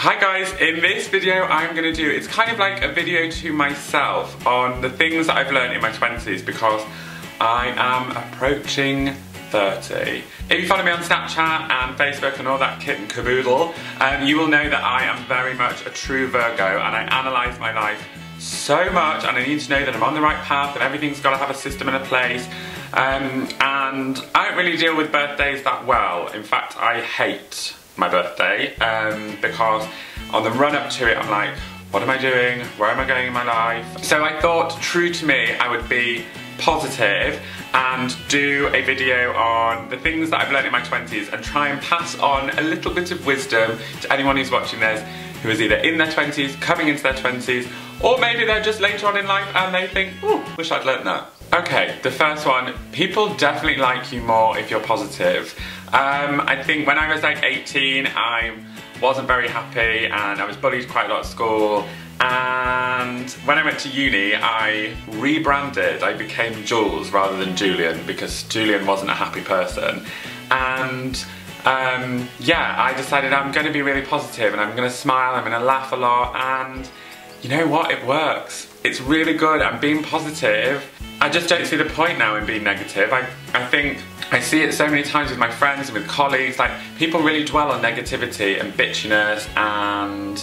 Hi guys, in this video I'm going to do, it's kind of like a video to myself on the things that I've learned in my 20s because I am approaching 30. If you follow me on Snapchat and Facebook and all that kit and caboodle, you will know that I am very much a true Virgo and I analyse my life so much and I need to know that I'm on the right path and everything's got to have a system and a place. And I don't really deal with birthdays that well. In fact, I hate my birthday because on the run up to it I'm like, what am I doing? Where am I going in my life? So I thought, true to me, I would be positive and do a video on the things that I've learned in my 20s and try and pass on a little bit of wisdom to anyone who's watching this who is either in their 20s, coming into their 20s, or maybe they're just later on in life and they think, oh, wish I'd learned that. Okay, the first one, people definitely like you more if you're positive. I think when I was like 18, I wasn't very happy and I was bullied quite a lot at school. And when I went to uni, I rebranded. I became Jules rather than Julian because Julian wasn't a happy person. And yeah, I decided I'm going to be really positive and I'm going to smile, I'm going to laugh a lot, and you know what, it works. It's really good. I'm being positive. I just don't see the point now in being negative. I think I see it so many times with my friends and with colleagues, like people really dwell on negativity and bitchiness, and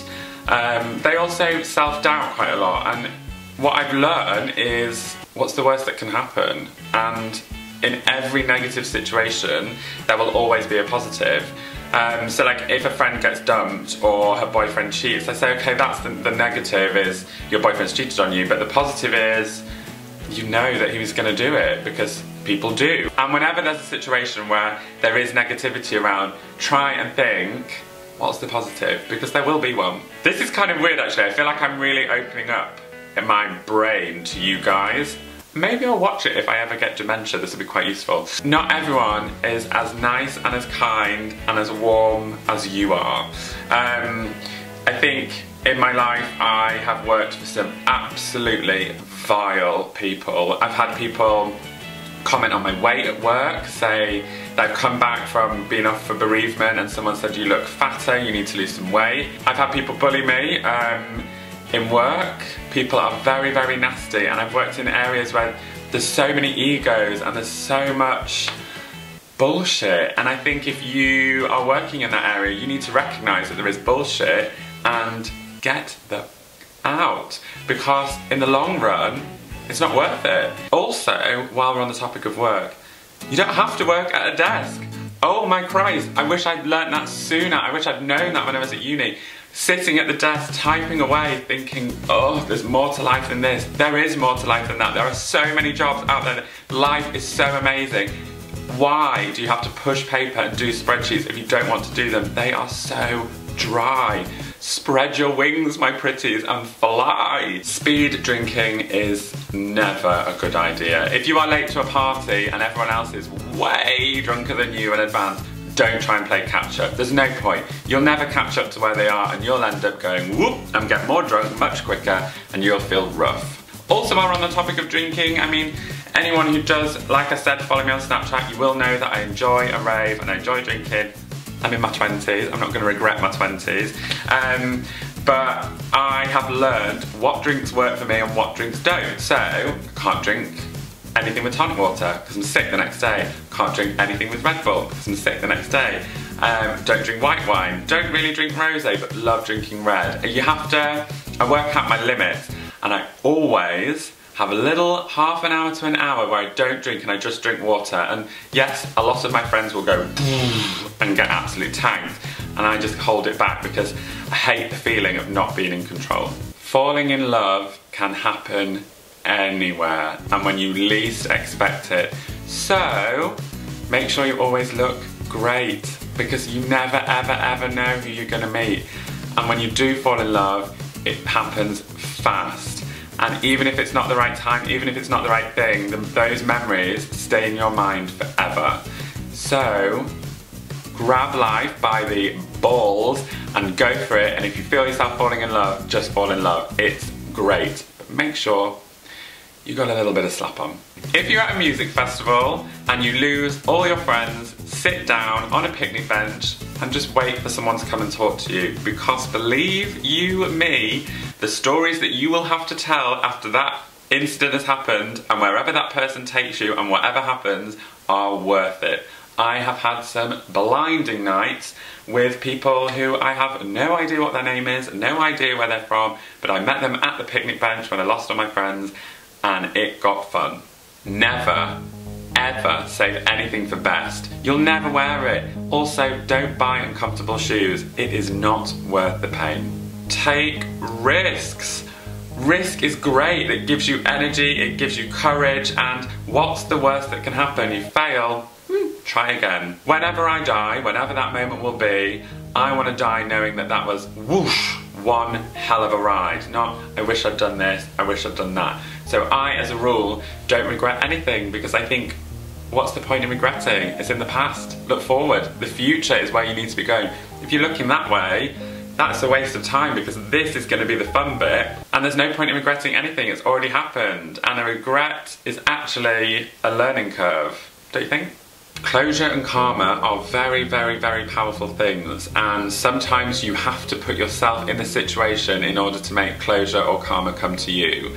they also self-doubt quite a lot. And what I've learned is, what's the worst that can happen? And in every negative situation, there will always be a positive. So like if a friend gets dumped or her boyfriend cheats, I say, okay, that's the negative is your boyfriend's cheated on you, but the positive is you know that he was going to do it because people do. And whenever there's a situation where there is negativity around, try and think, what's the positive? Because there will be one. This is kind of weird actually. I feel like I'm really opening up in my brain to you guys. Maybe I'll watch it if I ever get dementia, this will be quite useful. Not everyone is as nice and as kind and as warm as you are. I think in my life I have worked for some absolutely vile people. I've had people comment on my weight at work, say they've come back from being off for bereavement and someone said you look fatter, you need to lose some weight. I've had people bully me in work. People are very, very nasty, and I've worked in areas where there's so many egos and there's so much bullshit, and I think if you are working in that area you need to recognise that there is bullshit and get the out, because in the long run it's not worth it. Also, while we're on the topic of work, you don't have to work at a desk. Oh my Christ, I wish I'd learnt that sooner. I wish I'd known that when I was at uni. Sitting at the desk, typing away, thinking, oh, there's more to life than this. There is more to life than that. There are so many jobs out there. Life is so amazing. Why do you have to push paper and do spreadsheets if you don't want to do them? They are so dry. Spread your wings, my pretties, and fly. Speed drinking is never a good idea. If you are late to a party and everyone else is way drunker than you in advance, don't try and play catch up. There's no point. You'll never catch up to where they are and you'll end up going whoop and get more drunk much quicker and you'll feel rough. Also, while we're on the topic of drinking, I mean, anyone who does, like I said, follow me on Snapchat, you will know that I enjoy a rave and I enjoy drinking. I'm in my 20s, I'm not going to regret my 20s. But I have learned what drinks work for me and what drinks don't. So, I can't drink anything with tonic water because I'm sick the next day. Can't drink anything with Red Bull because I'm sick the next day. Don't drink white wine. Don't really drink rosé, but love drinking red. You have to, I work out my limits, and I always have a little half an hour to an hour where I don't drink and I just drink water. And yes, a lot of my friends will go and get absolute tanked, and I just hold it back because I hate the feeling of not being in control. Falling in love can happen anywhere and when you least expect it. So make sure you always look great because you never ever ever know who you're gonna meet. And when you do fall in love, it happens fast. And even if it's not the right time, even if it's not the right thing, those memories stay in your mind forever. So grab life by the balls and go for it. And if you feel yourself falling in love, just fall in love. It's great. But make sure you got a little bit of slap on. If you're at a music festival and you lose all your friends, sit down on a picnic bench and just wait for someone to come and talk to you, because believe you me, the stories that you will have to tell after that incident has happened and wherever that person takes you and whatever happens are worth it. I have had some blinding nights with people who I have no idea what their name is, no idea where they're from, but I met them at the picnic bench when I lost all my friends and it got fun. Never, ever save anything for best. You'll never wear it. Also, don't buy uncomfortable shoes. It is not worth the pain. Take risks. Risk is great. It gives you energy, it gives you courage, and what's the worst that can happen? You fail, try again. Whenever I die, whenever that moment will be, I want to die knowing that that was whoosh, one hell of a ride. Not, I wish I'd done this, I wish I'd done that. So I, as a rule, don't regret anything, because I think, what's the point in regretting? It's in the past. Look forward. The future is where you need to be going. If you're looking that way, that's a waste of time, because this is going to be the fun bit, and there's no point in regretting anything. It's already happened, and a regret is actually a learning curve, don't you think? Closure and karma are very, very, very powerful things, and sometimes you have to put yourself in the situation in order to make closure or karma come to you.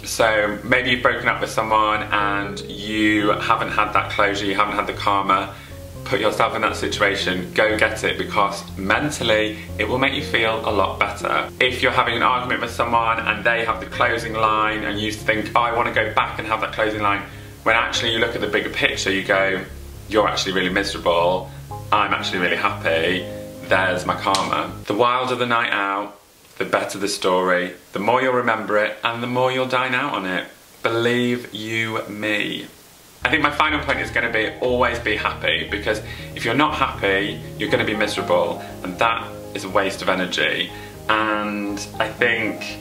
So maybe you've broken up with someone and you haven't had that closure, you haven't had the karma. Put yourself in that situation, go get it, because mentally it will make you feel a lot better. If you're having an argument with someone and they have the closing line and you think, oh, I want to go back and have that closing line, when actually you look at the bigger picture, you go, you're actually really miserable, I'm actually really happy, there's my karma. The wilder the night out, the better the story, the more you'll remember it and the more you'll dine out on it. Believe you me. I think my final point is going to be always be happy, because if you're not happy, you're going to be miserable, and that is a waste of energy. And I think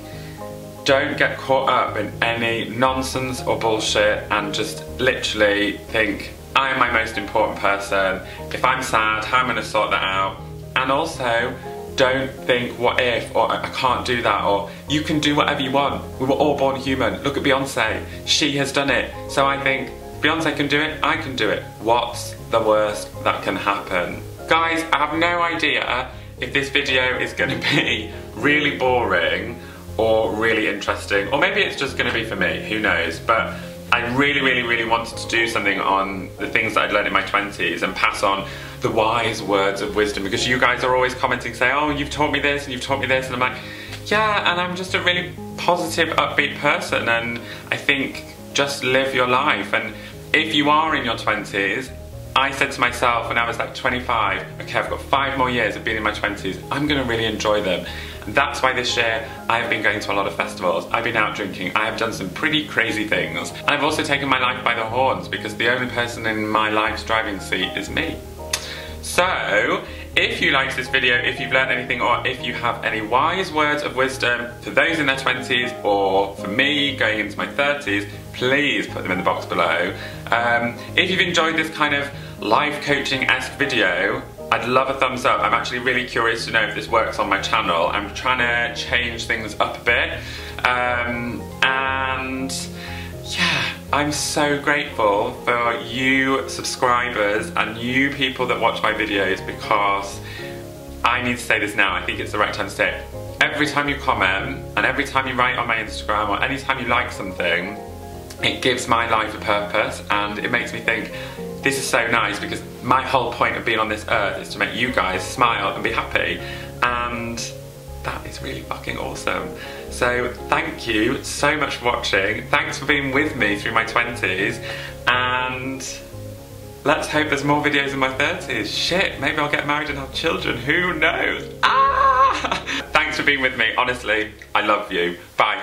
don't get caught up in any nonsense or bullshit and just literally think, I am my most important person. If I'm sad, how am I going to sort that out? And also, don't think what if, or I can't do that, or you can do whatever you want. We were all born human. Look at Beyonce. She has done it. So I think Beyonce can do it, I can do it. What's the worst that can happen? Guys, I have no idea if this video is going to be really boring or really interesting, or maybe it's just going to be for me, who knows. But I really, really, really wanted to do something on the things that I'd learned in my 20s and pass on the wise words of wisdom, because you guys are always commenting saying, oh, you've taught me this and you've taught me this, and I'm like, yeah, and I'm just a really positive, upbeat person, and I think just live your life. And if you are in your 20s, I said to myself when I was like 25, okay, I've got 5 more years of being in my 20s, I'm going to really enjoy them. And that's why this year I've been going to a lot of festivals, I've been out drinking, I have done some pretty crazy things. And I've also taken my life by the horns, because the only person in my life's driving seat is me. So, if you liked this video, if you've learned anything, or if you have any wise words of wisdom for those in their 20s, or for me going into my 30s, please put them in the box below. If you've enjoyed this kind of life coaching-esque video, I'd love a thumbs up. I'm actually really curious to know if this works on my channel. I'm trying to change things up a bit. And yeah, I'm so grateful for you subscribers and you people that watch my videos, because I need to say this now, I think it's the right time to say it. Every time you comment and every time you write on my Instagram, or any time you like something, it gives my life a purpose, and it makes me think, this is so nice, because my whole point of being on this earth is to make you guys smile and be happy, and that is really fucking awesome. So thank you so much for watching, thanks for being with me through my 20s, and let's hope there's more videos in my 30s. Shit, maybe I'll get married and have children, who knows? Ah! Thanks for being with me, honestly, I love you. Bye.